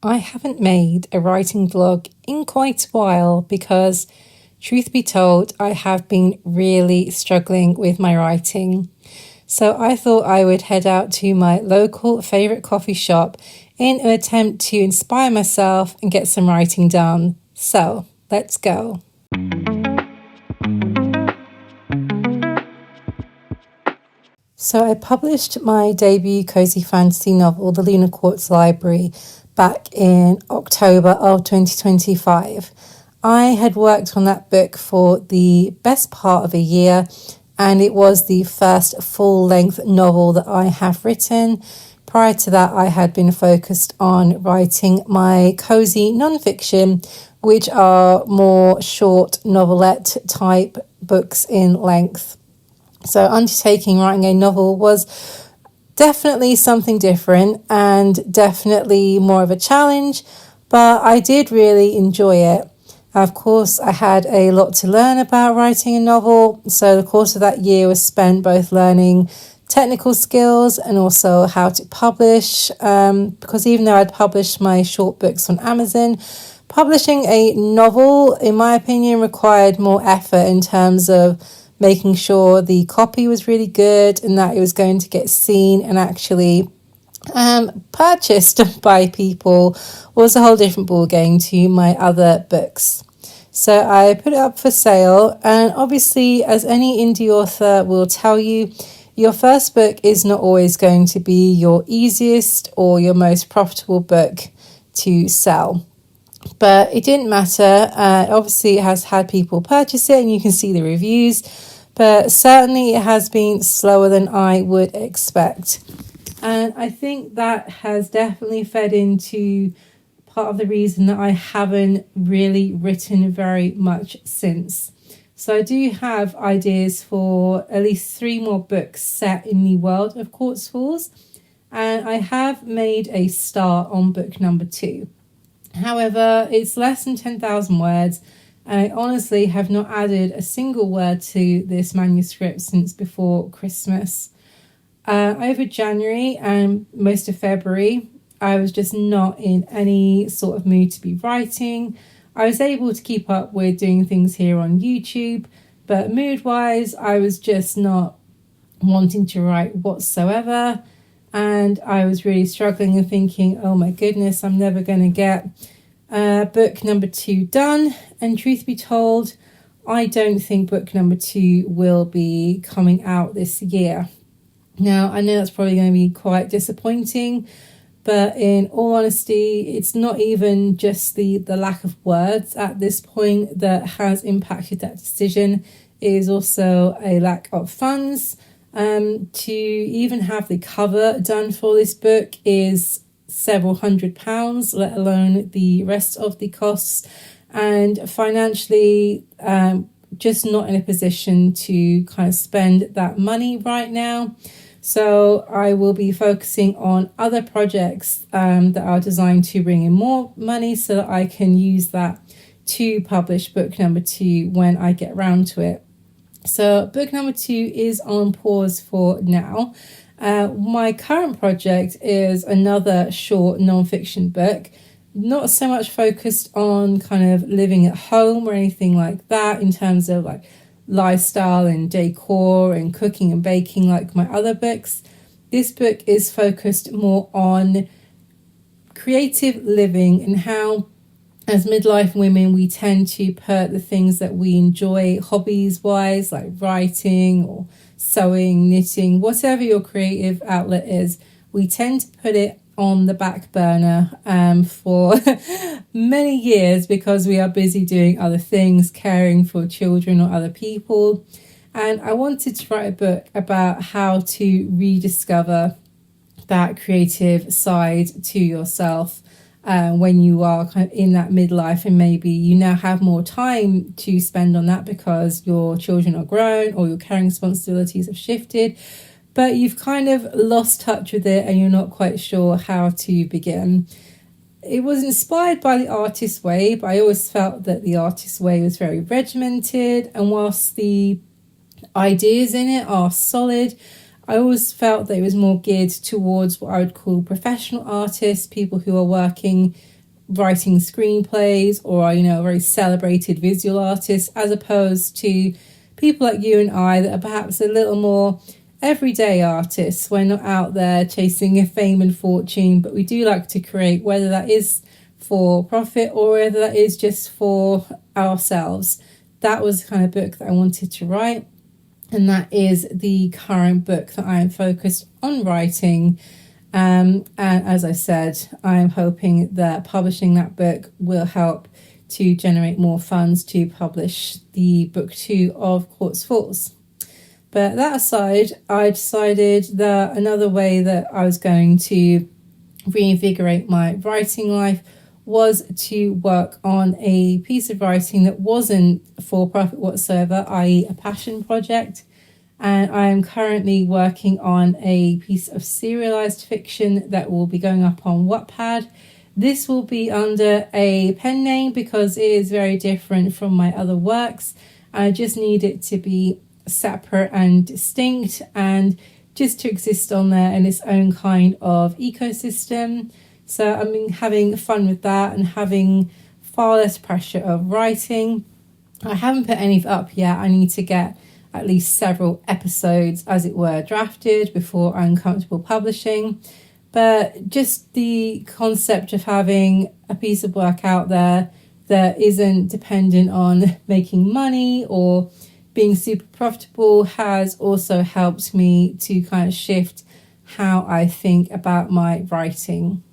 I haven't made a writing vlog in quite a while because, truth be told, I have been really struggling with my writing. So I thought I would head out to my local favourite coffee shop in an attempt to inspire myself and get some writing done. So let's go. So I published my debut cozy fantasy novel, The Lunar Quartz Library, back in October of 2025. I had worked on that book for the best part of a year, and it was the first full-length novel that I have written. Prior to that, I had been focused on writing my cozy non-fiction, which are more short novelette type books in length. So undertaking writing a novel was definitely something different and definitely more of a challenge, but I did really enjoy it. Of course, I had a lot to learn about writing a novel, so the course of that year was spent both learning technical skills and also how to publish, because even though I'd published my short books on Amazon, publishing a novel, in my opinion, required more effort in terms of making sure the copy was really good and that it was going to get seen and actually purchased by people was a whole different ballgame to my other books. So I put it up for sale, and obviously, as any indie author will tell you, your first book is not always going to be your easiest or your most profitable book to sell. But it didn't matter. Obviously, it has had people purchase it and you can see the reviews, but certainly it has been slower than I would expect. And I think that has definitely fed into part of the reason that I haven't really written very much since. So I do have ideas for at least 3 more books set in the world of Quartz Falls, and I have made a start on book number 2. However, it's less than 10,000 words, and I honestly have not added a single word to this manuscript since before Christmas. Over January and most of February, I was just not in any sort of mood to be writing. I was able to keep up with doing things here on YouTube, but mood-wise, I was just not wanting to write whatsoever. And I was really struggling and thinking, oh my goodness, I'm never going to get book number 2 done. And truth be told, I don't think book number 2 will be coming out this year. Now, I know that's probably going to be quite disappointing, but in all honesty, it's not even just the lack of words at this point that has impacted that decision. It is also a lack of funds. To even have the cover done for this book is several £100s, let alone the rest of the costs. And financially, just not in a position to kind of spend that money right now. So I will be focusing on other projects that are designed to bring in more money so that I can use that to publish book number 2 when I get around to it. So book number 2 is on pause for now. My current project is another short non-fiction book, not so much focused on kind of living at home or anything like that in terms of like lifestyle and decor and cooking and baking like my other books. This book is focused more on creative living and how, as midlife women, we tend to put the things that we enjoy hobbies-wise, like writing or sewing, knitting, whatever your creative outlet is, we tend to put it on the back burner for many years because we are busy doing other things, caring for children or other people. And I wanted to write a book about how to rediscover that creative side to yourself when you are kind of in that midlife, and maybe you now have more time to spend on that because your children are grown or your caring responsibilities have shifted, but you've kind of lost touch with it and you're not quite sure how to begin. It was inspired by The Artist's Way, but I always felt that The Artist's Way was very regimented, and whilst the ideas in it are solid, I always felt that it was more geared towards what I would call professional artists, people who are writing screenplays, or very celebrated visual artists, as opposed to people like you and I that are perhaps a little more everyday artists. We're not out there chasing a fame and fortune, but we do like to create, whether that is for profit or whether that is just for ourselves. That was the kind of book that I wanted to write, and that is the current book that I am focused on writing. And as I said, I am hoping that publishing that book will help to generate more funds to publish the book 2 of Quartz Falls. But that aside, I decided that another way that I was going to reinvigorate my writing life was to work on a piece of writing that wasn't for profit whatsoever, i.e. a passion project. And I am currently working on a piece of serialized fiction that will be going up on Wattpad. This will be under a pen name because it is very different from my other works. I just need it to be separate and distinct and just to exist on there in its own kind of ecosystem. So I've been having fun with that and having far less pressure of writing. I haven't put any up yet. I need to get at least several episodes, as it were, drafted before I'm comfortable publishing. But just the concept of having a piece of work out there that isn't dependent on making money or being super profitable has also helped me to kind of shift how I think about my writing.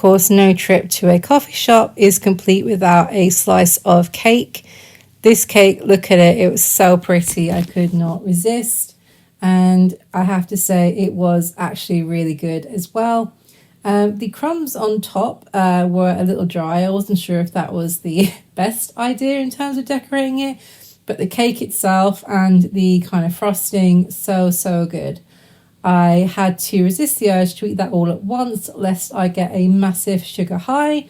course, no trip to a coffee shop is complete without a slice of cake. This cake, look at it, it was so pretty, I could not resist. And I have to say it was actually really good as well. The crumbs on top were a little dry. I wasn't sure if that was the best idea in terms of decorating it, but the cake itself and the kind of frosting, so good. I had to resist the urge to eat that all at once, lest I get a massive sugar high.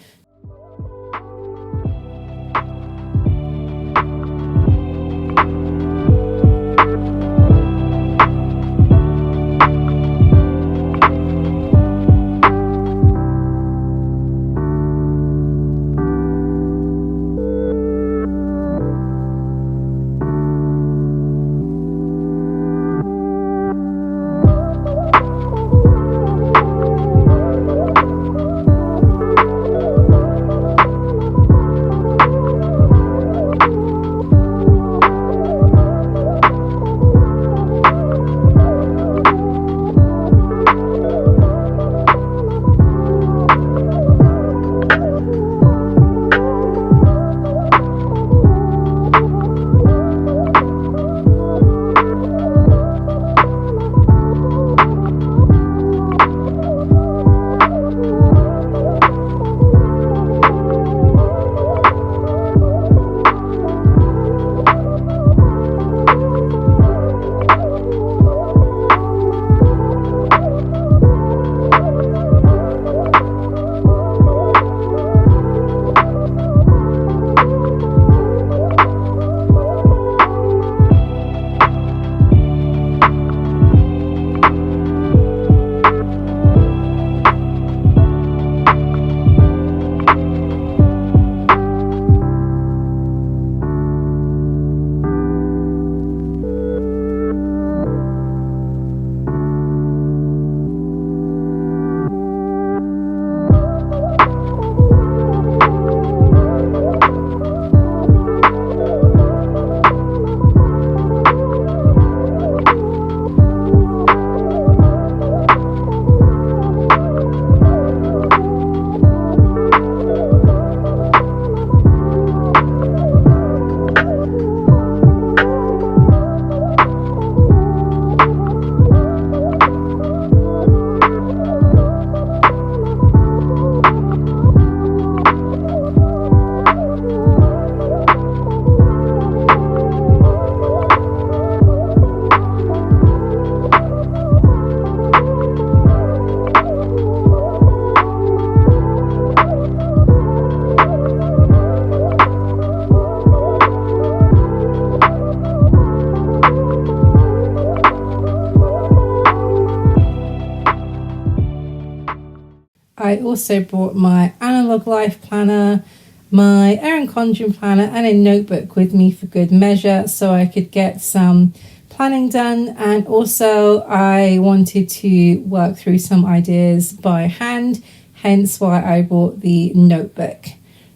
I also brought my analog life planner, my Erin Condren planner and a notebook with me for good measure so I could get some planning done, and also I wanted to work through some ideas by hand, hence why I bought the notebook.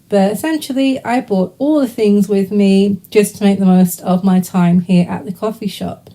But essentially I brought all the things with me just to make the most of my time here at the coffee shop.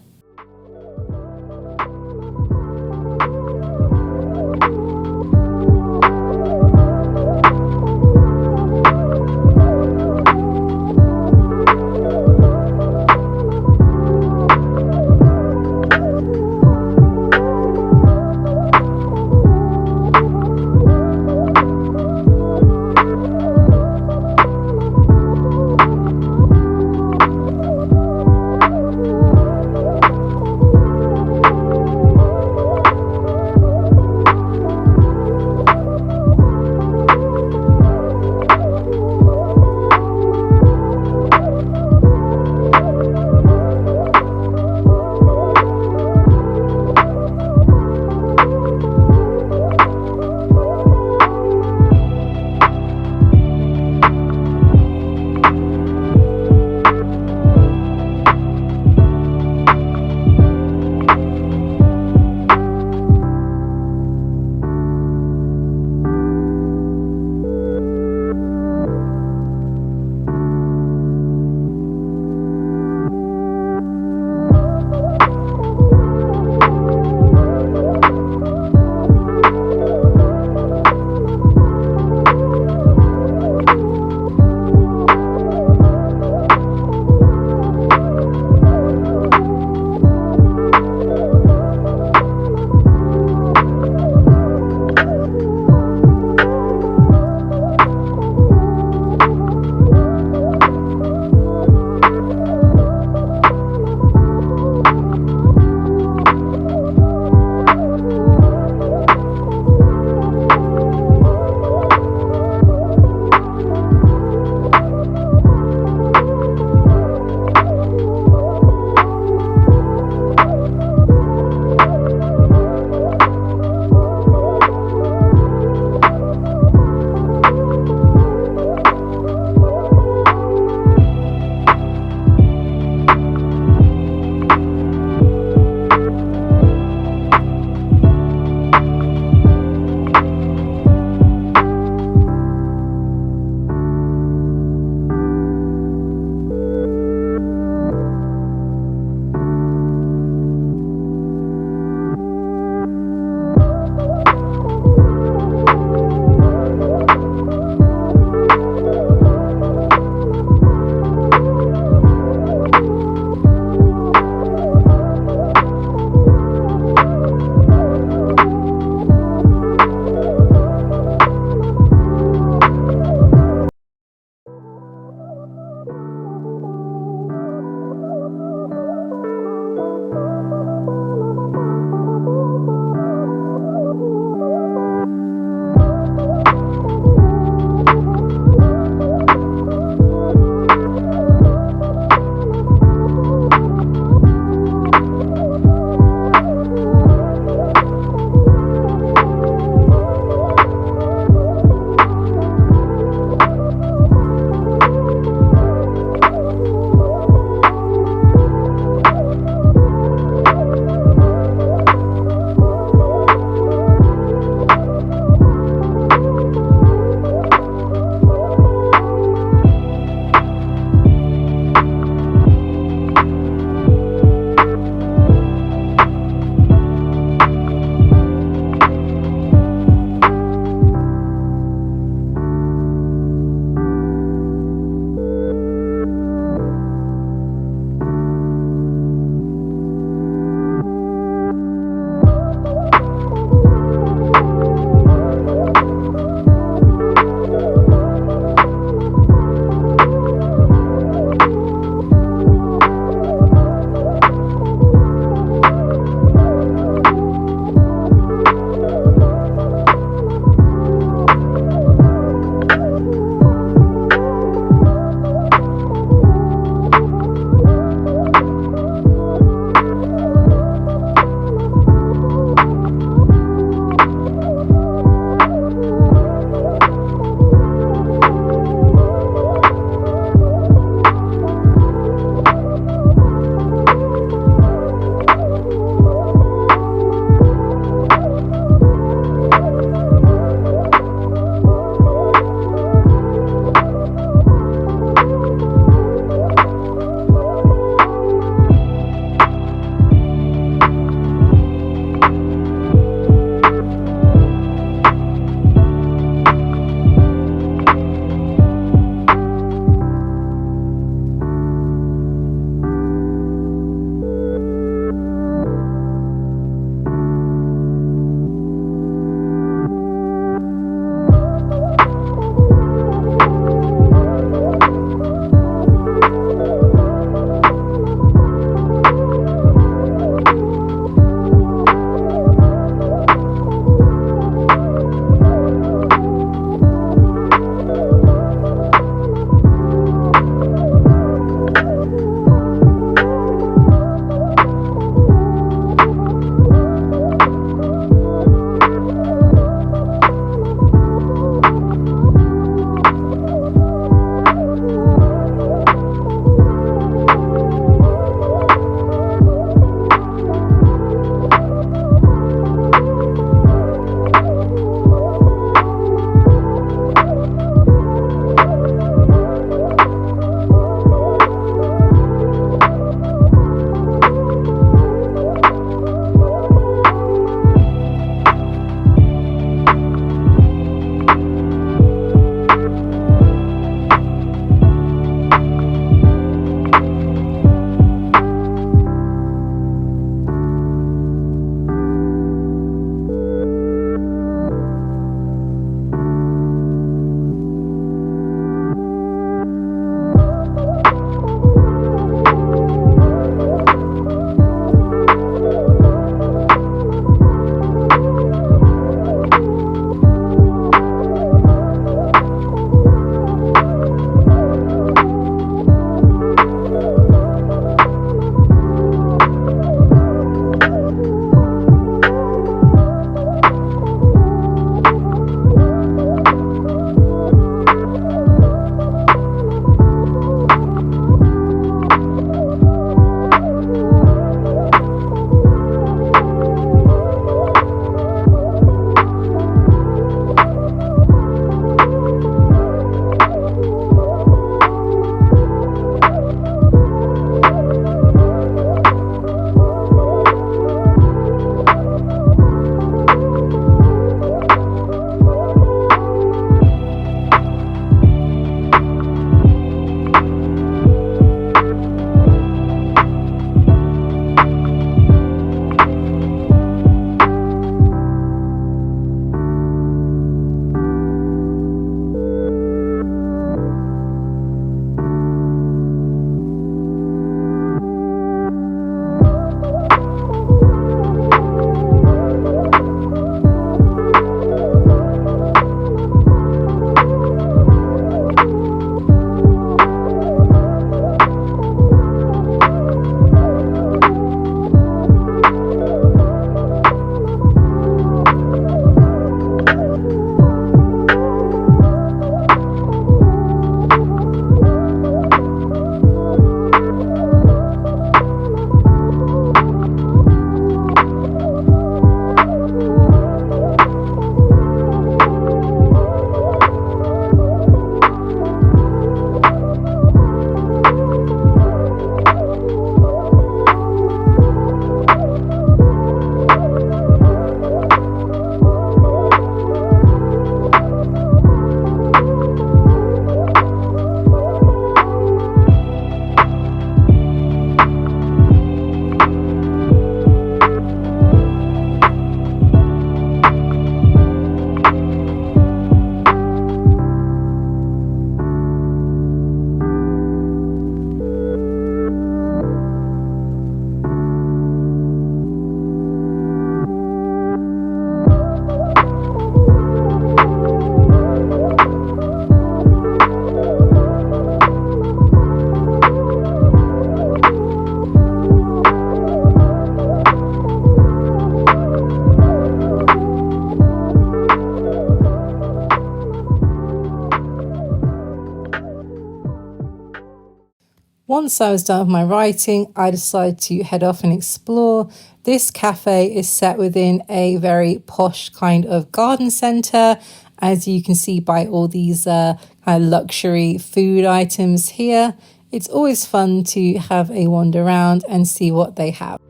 once I was done with my writing, I decided to head off and explore. This cafe is set within a very posh kind of garden centre, as you can see by all these kind of luxury food items here. It's always fun to have a wander around and see what they have.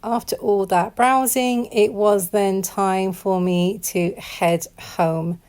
After all that browsing, it was then time for me to head home.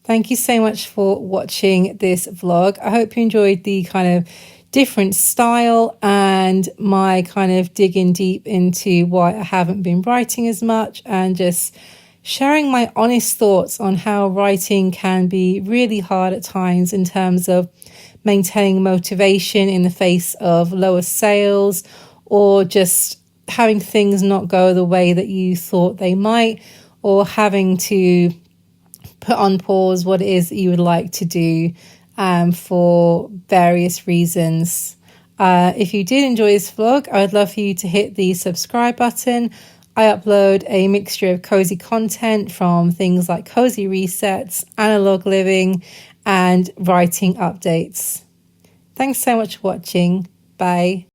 Thank you so much for watching this vlog. I hope you enjoyed the kind of different style and my kind of digging deep into why I haven't been writing as much, and just sharing my honest thoughts on how writing can be really hard at times in terms of maintaining motivation in the face of lower sales, or just having things not go the way that you thought they might, or having to put on pause what it is that you would like to do for various reasons. If you did enjoy this vlog, I would love for you to hit the subscribe button. I upload a mixture of cozy content from things like cozy resets, analog living, and writing updates. Thanks so much for watching. Bye.